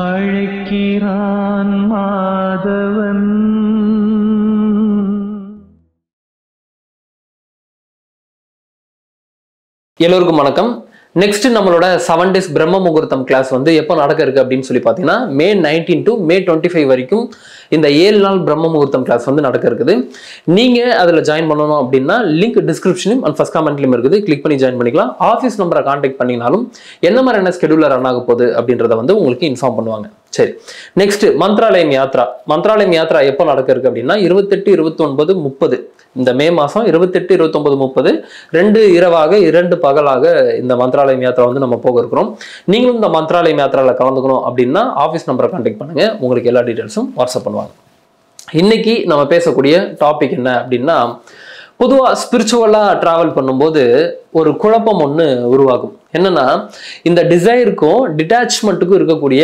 அழைக்கிறான் மாதவன். எல்லோருக்கும் வணக்கம். நெக்ஸ்ட் நம்மளோட 7 days பிரம்ம முகூர்த்தம் கிளாஸ் வந்து எப்போ நடக்க இருக்கு அப்படின்னு சொல்லி பார்த்தீங்கன்னா May 19 to May 25 வரைக்கும் இந்த 7 நாள் பிரம்ம முகூர்த்தம் கிளாஸ் வந்து நடக்க இருக்குது. நீங்க அதில் ஜாயின் பண்ணணும் அப்படின்னா லிங்க் டிஸ்கிரிப்ஷனும் அண்ட் ஃபர்ஸ்ட் கமெண்ட்லையும் இருக்குது, கிளிக் பண்ணி ஜாயின் பண்ணிக்கலாம். ஆஃபீஸ் நம்பரை கான்டாக்ட் பண்ணினாலும் என்ன மாதிரியான ஸ்கெடியூலர் ரன் ஆக போகுது அப்படின்றத வந்து உங்களுக்கு இன்ஃபார்ம் பண்ணுவாங்க. சரி, நெக்ஸ்ட் மந்த்ராலயம் யாத்ரா. மந்த்ராலயம் யாத்ரா எப்போ நடக்க இருக்கு அப்படின்னா 28, 29, 30 இந்த மே மாதம் 28, 29, 30 2 இரவாக 2 பகலாக இந்த மந்த்ராலயம் யாத்திரா வந்து நம்ம போக இருக்கிறோம். நீங்களும் இந்த மந்த்ராலயம் யாத்திராவில் கலந்துக்கணும் அப்படின்னா ஆஃபீஸ் நம்பரை கான்டாக்ட் பண்ணுங்க, உங்களுக்கு எல்லா டீட்டெயில்ஸும் வாட்ஸ்அப் பண்ணுவாங்க. இன்னைக்கு நம்ம பேசக்கூடிய டாபிக் என்ன அப்படின்னா, பொதுவாக ஸ்பிரிச்சுவலாக ட்ராவல் பண்ணும்போது ஒரு குழப்பம் ஒன்று உருவாகும். என்னன்னா, இந்த டிசைருக்கும் டிட்டாச்மெண்ட்டுக்கும் இருக்கக்கூடிய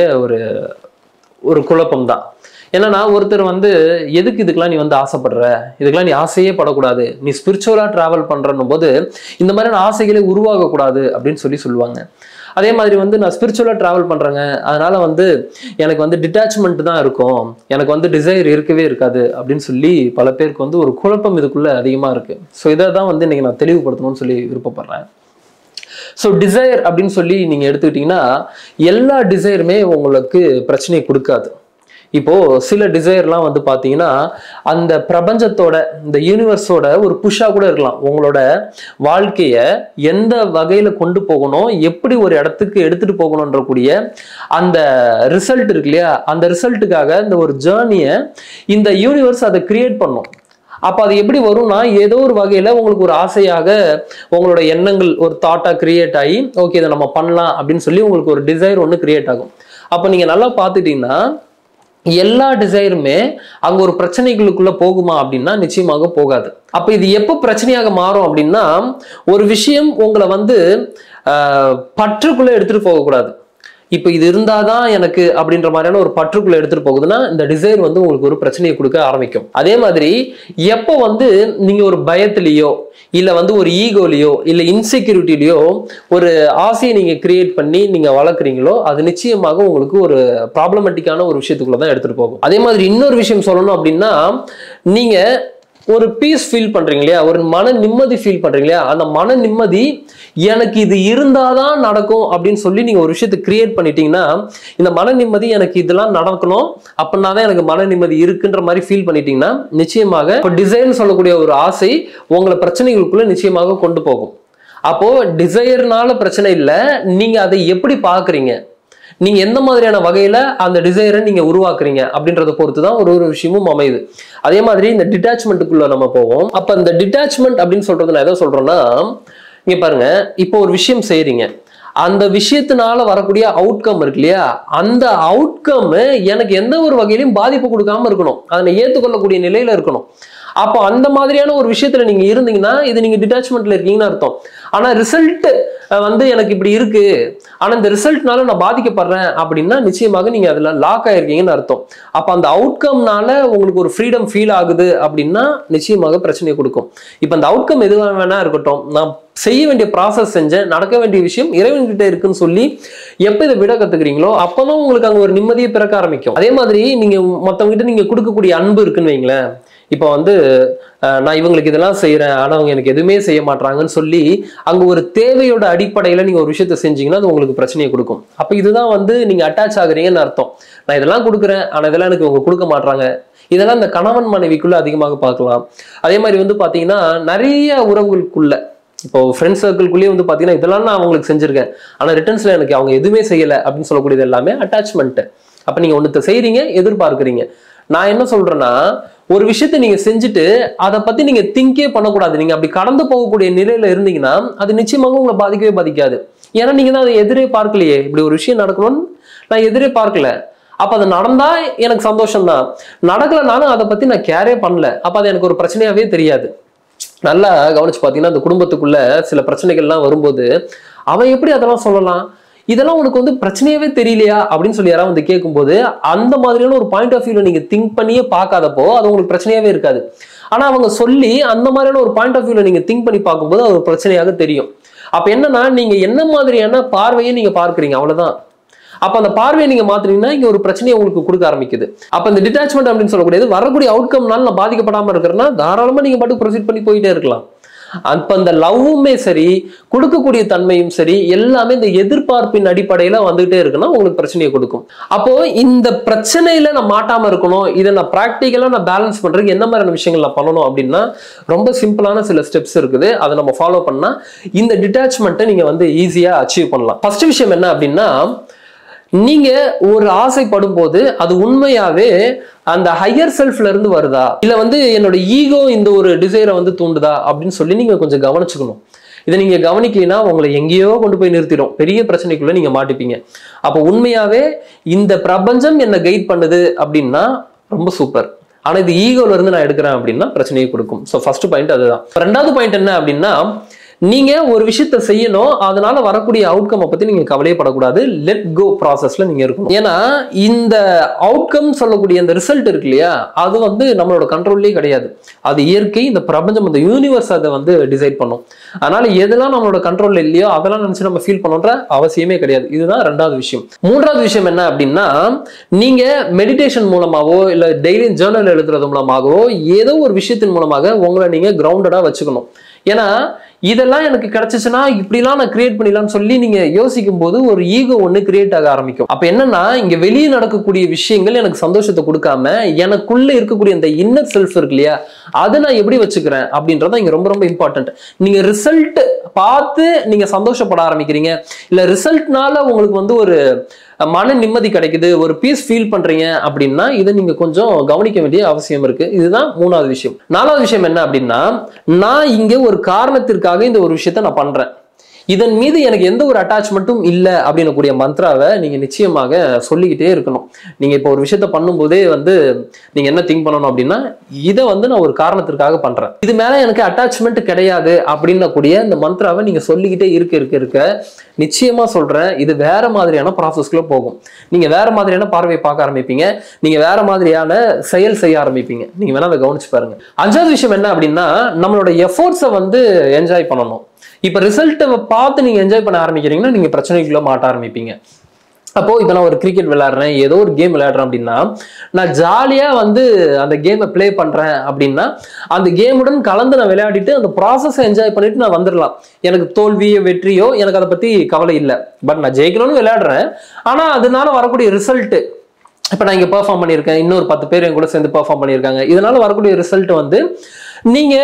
ஒரு குழப்பம் தான். என்னன்னா, ஒருத்தர் வந்து எதுக்கு இதுக்கெல்லாம் நீ வந்து ஆசைப்படுற, இதுக்கெல்லாம் நீ ஆசையே படக்கூடாது, நீ ஸ்பிரிச்சுவலாக ட்ராவல் பண்ணுறன்னும் போது இந்த மாதிரியான ஆசைகளே உருவாகக்கூடாது அப்படின்னு சொல்லுவாங்க. அதே மாதிரி வந்து நான் ஸ்பிரிச்சுவலாக ட்ராவல் பண்ணுறேங்க, அதனால வந்து எனக்கு வந்து டிட்டாச்மெண்ட் தான் இருக்கும், எனக்கு வந்து டிசைர் இருக்கவே இருக்காது அப்படின்னு சொல்லி பல பேருக்கு வந்து ஒரு குழப்பம் இதுக்குள்ள அதிகமாக இருக்கு. ஸோ இதை தான் வந்து இன்னைக்கு நான் தெளிவுபடுத்தணும்னு சொல்லி விருப்பப்படுறேன். ஸோ டிசைர் அப்படின்னு சொல்லி நீங்கள் எடுத்துக்கிட்டிங்கன்னா எல்லா டிசைருமே உங்களுக்கு பிரச்சனையை கொடுக்காது. இப்போ சில டிசைர்லாம் வந்து பார்த்தீங்கன்னா அந்த பிரபஞ்சத்தோட, இந்த யூனிவர்ஸோட ஒரு புஷ்ஷா கூட இருக்கலாம். உங்களோட வாழ்க்கையை எந்த வகையில கொண்டு போகணும், எப்படி ஒரு இடத்துக்கு எடுத்துட்டு போகணுன்ற கூடிய அந்த ரிசல்ட் இருக்கு இல்லையா, அந்த ரிசல்ட்டுக்காக இந்த ஒரு ஜேர்னியை இந்த யூனிவர்ஸ் அதை கிரியேட் பண்ணும். அப்போ அது எப்படி வரும்னா, ஏதோ ஒரு வகையில உங்களுக்கு ஒரு ஆசையாக உங்களோட எண்ணங்கள் ஒரு தாட்டா கிரியேட் ஆகி, ஓகே இதை நம்ம பண்ணலாம் அப்படின்னு சொல்லி உங்களுக்கு ஒரு டிசைர் ஒன்று கிரியேட் ஆகும். அப்போ நீங்க நல்லா பார்த்துட்டீங்கன்னா எல்லா டிசைருமே அங்க ஒரு பிரச்சனைகளுக்குள்ள போகுமா அப்படின்னா நிச்சயமாக போகாது. அப்ப இது எப்போ பிரச்சனையாக மாறும் அப்படின்னா, ஒரு விஷயம் உங்களை வந்து பற்றுக்குள்ள எடுத்துட்டு போகக்கூடாது. இப்போ இது இருந்தாதான் எனக்கு அப்படின்ற மாதிரியான ஒரு பற்றுக்குள்ள எடுத்துட்டு போகுதுன்னா இந்த டிசைர் வந்து உங்களுக்கு ஒரு பிரச்சனையை கொடுக்க ஆரம்பிக்கும். அதே மாதிரி எப்போ வந்து நீங்க ஒரு பயத்திலேயோ இல்ல வந்து ஒரு ஈகோலையோ இல்ல இன்செக்யூரிட்டிலையோ ஒரு ஆசையை நீங்க கிரியேட் பண்ணி நீங்க வளர்க்குறீங்களோ அது நிச்சயமாக உங்களுக்கு ஒரு ப்ராப்ளமேட்டிக்கான ஒரு விஷயத்துக்குள்ளதான் எடுத்துட்டு போகும். அதே மாதிரி இன்னொரு விஷயம் சொல்லணும் அப்படின்னா, நீங்க ஒரு பீஸ் ஃபீல் பண்றீங்க இல்லையா, ஒரு மன நிம்மதி ஃபீல் பண்றீங்க இல்லையா, அந்த மன நிம்மதி எனக்கு இது இருந்தாதான் நடக்கும் அப்படின்னு சொல்லி நீங்க ஒரு விஷயத்தை கிரியேட் பண்ணிட்டீங்கன்னா, இந்த மன நிம்மதி எனக்கு இதெல்லாம் நடக்கணும் அப்படின்னா தான் எனக்கு மன நிம்மதி இருக்குன்ற மாதிரி ஃபீல் பண்ணிட்டீங்கன்னா நிச்சயமாக இப்போ டிசைர்னு சொல்லக்கூடிய ஒரு ஆசை உங்களை பிரச்சனைகளுக்குள்ள நிச்சயமாக கொண்டு போகும். அப்போ டிசைர்னால பிரச்சனை இல்லை, நீங்க அதை எப்படி பாக்குறீங்க, நீங்க எந்த மாதிரியான வகையில அந்த டிசைரை நீங்க உருவாக்குறீங்க அப்படின்றத பொறுத்து தான் ஒரு விஷயமும் அமையுது. அதே மாதிரி இந்த டிட்டாச்மெண்ட்டுக்குள்ள நம்ம போவோம். அப்ப இந்த டிட்டாச்மெண்ட் அப்படின்னு சொல்றது நான் எதை சொல்றேன்னா, இங்க பாருங்க, இப்போ ஒரு விஷயம் செய்றீங்க, அந்த விஷயத்தினால வரக்கூடிய அவுட்கம் இருக்கு இல்லையா, அந்த அவுட்கம் எனக்கு எந்த ஒரு வகையிலும் பாதிப்பு கொடுக்காம இருக்கணும், அதை ஏற்றுக்கொள்ளக்கூடிய நிலையில இருக்கணும். அப்போ அந்த மாதிரியான ஒரு விஷயத்துல நீங்க இருந்தீங்கன்னா இது நீங்க டிட்டாச்மெண்ட்ல இருக்கீங்கன்னு அர்த்தம். ஆனா ரிசல்ட் வந்து எனக்கு இப்படி இருக்கு, ஆனா இந்த ரிசல்ட்னால நான் பாதிக்கப்படுறேன் அப்படின்னா நிச்சயமாக நீங்க அதுல லாக் ஆயிருக்கீங்கன்னு அர்த்தம். அப்ப அந்த அவுட்கம்னால உங்களுக்கு ஒரு ஃப்ரீடம் ஃபீல் ஆகுது அப்படின்னா நிச்சயமாக பிரச்சனையை கொடுக்கும். இப்ப அந்த அவுட்கம் எதுவாக வேணா இருக்கட்டும், நான் செய்ய வேண்டிய ப்ராசஸ் செஞ்சேன், நடக்க வேண்டிய விஷயம் இறைவன்கிட்ட இருக்குன்னு சொல்லி எப்ப இதை விட கத்துக்கிறீங்களோ அப்பதான் உங்களுக்கு அங்க ஒரு நிம்மதியை பிறக்க ஆரம்பிக்கும். அதே மாதிரி நீங்க மத்தவங்க கிட்ட நீங்க கொடுக்கக்கூடிய அன்பு இருக்குன்னு வைங்களேன், இப்போ வந்து நான் இவங்களுக்கு இதெல்லாம் செய்யறேன் ஆனா அவங்க எனக்கு எதுவுமே செய்ய மாட்டாங்கன்னு சொல்லி அங்க ஒரு தேவையோட அடிப்படையில நீங்க ஒரு விஷயத்த செஞ்சீங்கன்னா அது உங்களுக்கு பிரச்சனையை கொடுக்கும். அப்ப இதுதான் வந்து நீங்க அட்டாச் ஆகுறீங்கன்னு அர்த்தம். நான் இதெல்லாம் கொடுக்குறேன் ஆனா இதெல்லாம் எனக்கு இவங்க கொடுக்க மாட்டாங்க, இதெல்லாம் இந்த கணவன் மனைவிக்குள்ள அதிகமாக பார்க்கலாம். அதே மாதிரி வந்து பாத்தீங்கன்னா நிறைய உறவுகளுக்குள்ள, இப்போ ஃப்ரெண்ட் சர்க்கிள்குள்ளேயே வந்து பாத்தீங்கன்னா இதெல்லாம் நான் அவங்களுக்கு செஞ்சிருக்கேன் ஆனா ரிட்டர்ன்ஸ்ல எனக்கு அவங்க எதுவுமே செய்யல அப்படின்னு சொல்லக்கூடியது எல்லாமே அட்டாச்மெண்ட். அப்ப நீங்க ஒன்னத்தை செய்றீங்க, எதிர்பார்க்குறீங்க. நான் என்ன சொல்றேன்னா, ஒரு விஷயத்த நீங்க செஞ்சுட்டு அதை பத்தி நீங்க திங்கே பண்ணக்கூடாது. நீங்க அப்படி கடந்து போகக்கூடிய நிலையில இருந்தீங்கன்னா அது நிச்சயமாக உங்களை பாதிக்கவே பாதிக்காது. ஏன்னா நீங்க தான் அதை எதிரே பார்க்கலையே, இப்படி ஒரு விஷயம் நடக்கணும்னு நான் எதிரே பார்க்கல. அப்ப அது நடந்தா எனக்கு சந்தோஷம் தான், நடக்கலனாலும் அதை பத்தி நான் கேரே பண்ணல, அப்ப அது எனக்கு ஒரு பிரச்சனையாவே தெரியாது. நல்லா கவனிச்சு பாத்தீங்கன்னா அந்த குடும்பத்துக்குள்ள சில பிரச்சனைகள்லாம் வரும்போது அவன் எப்படி அதெல்லாம் சொல்லலாம், இதெல்லாம் உனக்கு வந்து பிரச்சனையாவே தெரியலையா அப்படின்னு சொல்லி யாராவது வந்து கேட்கும்போது அந்த மாதிரியான ஒரு பாயிண்ட் ஆஃப் வியூல நீங்க திங்க் பண்ணியே பார்க்காதப்போ அது உங்களுக்கு பிரச்சனையாவே இருக்காது. ஆனா அவங்க சொல்லி அந்த மாதிரியான ஒரு பாயிண்ட் ஆஃப் வியூல நீங்க திங்க் பண்ணி பார்க்கும்போது அது ஒரு பிரச்சனையாக தெரியும். அப்ப என்னன்னா, நீங்க என்ன மாதிரியான பார்வையை நீங்க பார்க்குறீங்க, அவ்வளவுதான். அப்ப அந்த பார்வையை நீங்க மாத்தினீங்கன்னா இங்க ஒரு பிரச்சனையை உங்களுக்கு கொடுக்க ஆரம்பிக்குது. அப்ப இந்த டிட்டாச்மெண்ட் அப்படின்னு சொல்லக்கூடியது வரக்கூடிய அவுட்கம்னால நான் பாதிக்கப்படாம இருக்கிறேன்னா தாராளமா நீங்க பாட்டு ப்ரொசீட் பண்ணி போயிட்டே இருக்கலாம். அப்ப அந்த லவ்வுமே சரி, கொடுக்கக்கூடிய தன்மையும் சரி, எல்லாமே இந்த எதிர்பார்ப்பின் அடிப்படையில வந்துகிட்டே இருக்குன்னா உங்களுக்கு பிரச்சனையை கொடுக்கும். அப்போ இந்த பிரச்சனையில நான் மாட்டாம இருக்கணும், இதை நான் பிராக்டிக்கலா நான் பேலன்ஸ் பண்றதுக்கு என்ன மாதிரியான விஷயங்கள் நான் பண்ணணும் அப்படின்னா ரொம்ப சிம்பிளான சில ஸ்டெப்ஸ் இருக்குது. அதை நம்ம ஃபாலோ பண்ணா இந்த டிட்டாச்மெண்ட்டை நீங்க வந்து ஈஸியா அச்சீவ் பண்ணலாம். ஃபர்ஸ்ட் விஷயம் என்ன அப்படின்னா, நீங்க ஒரு ஆசைப்படும் போது அது உண்மையாவே அந்த ஹையர் செல்ஃப்ல இருந்து வருதா, இல்ல வந்து என்னோட ஈகோ இந்த ஒரு டிசைரை வந்து தூண்டுதா அப்படின்னு சொல்லி நீங்க கொஞ்சம் கவனிச்சுக்கணும். இதை நீங்க கவனிக்கலைன்னா உங்களை எங்கேயோ கொண்டு போய் நிறுத்திடும், பெரிய பிரச்சனைக்குள்ள நீங்க மாட்டிப்பீங்க. அப்போ உண்மையாவே இந்த பிரபஞ்சம் என்ன கைட் பண்ணுது அப்படின்னா ரொம்ப சூப்பர். ஆனா இது ஈகோல இருந்து நான் எடுக்கிறேன் அப்படின்னா பிரச்சனையை கொடுக்கும். ஸோ ஃபர்ஸ்ட் பாயிண்ட் அதுதான். ரெண்டாவது பாயிண்ட் என்ன அப்படின்னா, நீங்க ஒரு விஷயத்த செய்யணும், அதனால வரக்கூடிய அவுட்கம் பத்தி நீங்க கவலையப்படக்கூடாது. லெட் கோ ப்ராசஸ்ல நீங்க இருக்கணும். ஏன்னா இந்த அவுட்கம் சொல்லக்கூடிய அந்த ரிசல்ட் இருக்கு இல்லையா, அது வந்து நம்மளோட கண்ட்ரோல்லே கிடையாது. அது இயற்கை, இந்த பிரபஞ்சம், இந்த யூனிவர்ஸ் அதை வந்து டிசைட் பண்ணும். அதனால எதெல்லாம் நம்மளோட கண்ட்ரோல் இல்லையோ அதெல்லாம் நினைச்சு நம்ம ஃபீல் பண்ணணுன்ற அவசியமே கிடையாது. இதுதான் ரெண்டாவது விஷயம். மூன்றாவது விஷயம் என்ன அப்படின்னா, நீங்க மெடிடேஷன் மூலமாவோ இல்ல டெய்லி ஜேர்னல் எழுதுறது மூலமாகவோ ஏதோ ஒரு விஷயத்தின் மூலமாக உங்களை நீங்க கிரவுண்டடா வச்சுக்கணும். ஏன்னா இதெல்லாம் எனக்கு கிடைச்சிச்சுன்னா இப்படிலாம் நான் கிரியேட் பண்ணிடலாம்னு சொல்லி நீங்க யோசிக்கும் போது ஒரு ஈகோ ஒண்ணு கிரியேட் ஆக ஆரம்பிக்கும். அப்ப என்னன்னா, இங்க வெளியே நடக்கக்கூடிய விஷயங்கள் எனக்கு சந்தோஷத்தை கொடுக்காம எனக்குள்ள இருக்கக்கூடிய இந்த இன்னர் செல்ஃப் இருக்கு இல்லையா, அதை நான் எப்படி வச்சுக்கிறேன் அப்படின்றத இங்க ரொம்ப ரொம்ப இம்பார்ட்டன்ட். நீங்க ரிசல்ட் பார்த்து நீங்க சந்தோஷப்பட ஆரம்பிக்கிறீங்க, இல்ல ரிசல்ட்னால உங்களுக்கு வந்து ஒரு மன நிம்மதி கிடைக்குது, ஒரு பீஸ் ஃபீல் பண்றீங்க அப்படின்னா இதை நீங்க கொஞ்சம் கவனிக்க வேண்டிய அவசியம் இருக்கு. இதுதான் மூணாவது விஷயம். நாலாவது விஷயம் என்ன அப்படின்னா, நான் இங்க ஒரு காரணத்திற்காக இந்த ஒரு விஷயத்த நான் பண்றேன், இதன் மீது எனக்கு எந்த ஒரு அட்டாச்மெண்ட்டும் இல்லை அப்படின்னு கூடிய மந்த்ராவை நீங்க நிச்சயமாக சொல்லிக்கிட்டே இருக்கணும். நீங்க இப்போ ஒரு விஷயத்த பண்ணும்போதே வந்து நீங்க என்ன திங்க் பண்ணணும் அப்படின்னா, இதை வந்து நான் ஒரு காரணத்திற்காக பண்றேன், இது மேல எனக்கு அட்டாச்மெண்ட் கிடையாது அப்படின்னு கூடிய இந்த மந்த்ராவை நீங்க சொல்லிக்கிட்டே இருக்க நிச்சயமா சொல்றேன், இது வேற மாதிரியான ப்ராசஸ்க்குள்ள போகும். நீங்க வேற மாதிரியான பார்வையை பார்க்க ஆரம்பிப்பீங்க, நீங்க வேற மாதிரியான செயல் செய்ய ஆரம்பிப்பீங்க. நீங்க வேணா அதை கவனிச்சு பாருங்க. அஞ்சாவது விஷயம் என்ன அப்படின்னா, நம்மளோட எஃபோர்ட்ஸை வந்து என்ஜாய் பண்ணணும். இப்ப ரிசல்ட்டை பார்த்து நீங்க என்ஜாய் பண்ண ஆரம்பிக்கிறீங்கன்னா நீங்க பிரச்சனைக்குள்ள மாட்ட ஆரம்பிப்பீங்க. அப்போ இப்ப நான் ஒரு கிரிக்கெட் விளையாடுறேன், ஏதோ ஒரு கேம் விளையாடுறேன் அப்படின்னா, நான் ஜாலியா வந்து அந்த கேமை பிளே பண்றேன் அப்படின்னா அந்த கேமுடன் கலந்து நான் விளையாடிட்டு அந்த ப்ராசஸை என்ஜாய் பண்ணிட்டு நான் வந்துடலாம். எனக்கு தோல்வியோ வெற்றியோ எனக்கு அதை பத்தி கவலை இல்லை. பட் நான் ஜெயிக்கணும்னு விளையாடுறேன், ஆனா அதனால வரக்கூடிய ரிசல்ட், இப்ப நான் இங்க பெர்ஃபார்ம் பண்ணியிருக்கேன், இன்னொரு 10 பேர் என் கூட சேர்ந்து பெர்ஃபார்ம் பண்ணியிருக்காங்க, இதனால வரக்கூடிய ரிசல்ட் வந்து நீங்க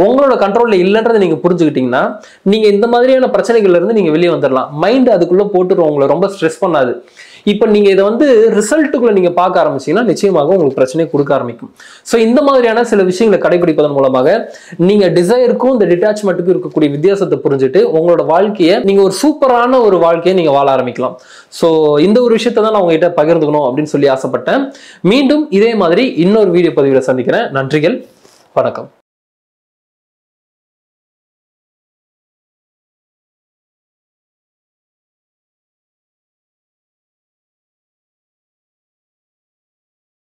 உங்களோட கண்ட்ரோல்ல இல்லைன்றதை நீங்க புரிஞ்சுக்கிட்டீங்கன்னா நீங்க இந்த மாதிரியான பிரச்சனைகள்ல இருந்து நீங்க வெளியே வந்துடலாம். மைண்ட் அதுக்குள்ள போட்டு உங்களை ரொம்ப ஸ்ட்ரெஸ் பண்ணாது. இப்ப நீங்க இதை வந்து ரிசல்ட்டுக்குள்ள நீங்க பார்க்க ஆரம்பிச்சீங்கன்னா நிச்சயமாக உங்களுக்கு பிரச்சனை கொடுக்க ஆரம்பிக்கும். ஸோ இந்த மாதிரியான சில விஷயங்களை கடைபிடிப்பதன் மூலமாக நீங்க டிசைருக்கும் இந்த டிட்டாச்மெண்ட்டுக்கும் இருக்கக்கூடிய வித்தியாசத்தை புரிஞ்சுட்டு உங்களோட வாழ்க்கையை நீங்க ஒரு சூப்பரான ஒரு வாழ்க்கையை நீங்க வாழ ஆரம்பிக்கலாம். ஸோ இந்த ஒரு விஷயத்தை தான் நான் உங்ககிட்ட பகிர்ந்துக்கணும் அப்படின்னு சொல்லி ஆசைப்பட்டேன். மீண்டும் இதே மாதிரி இன்னொரு வீடியோ பதிவில் சந்திக்கிறேன். நன்றிகள், வணக்கம்.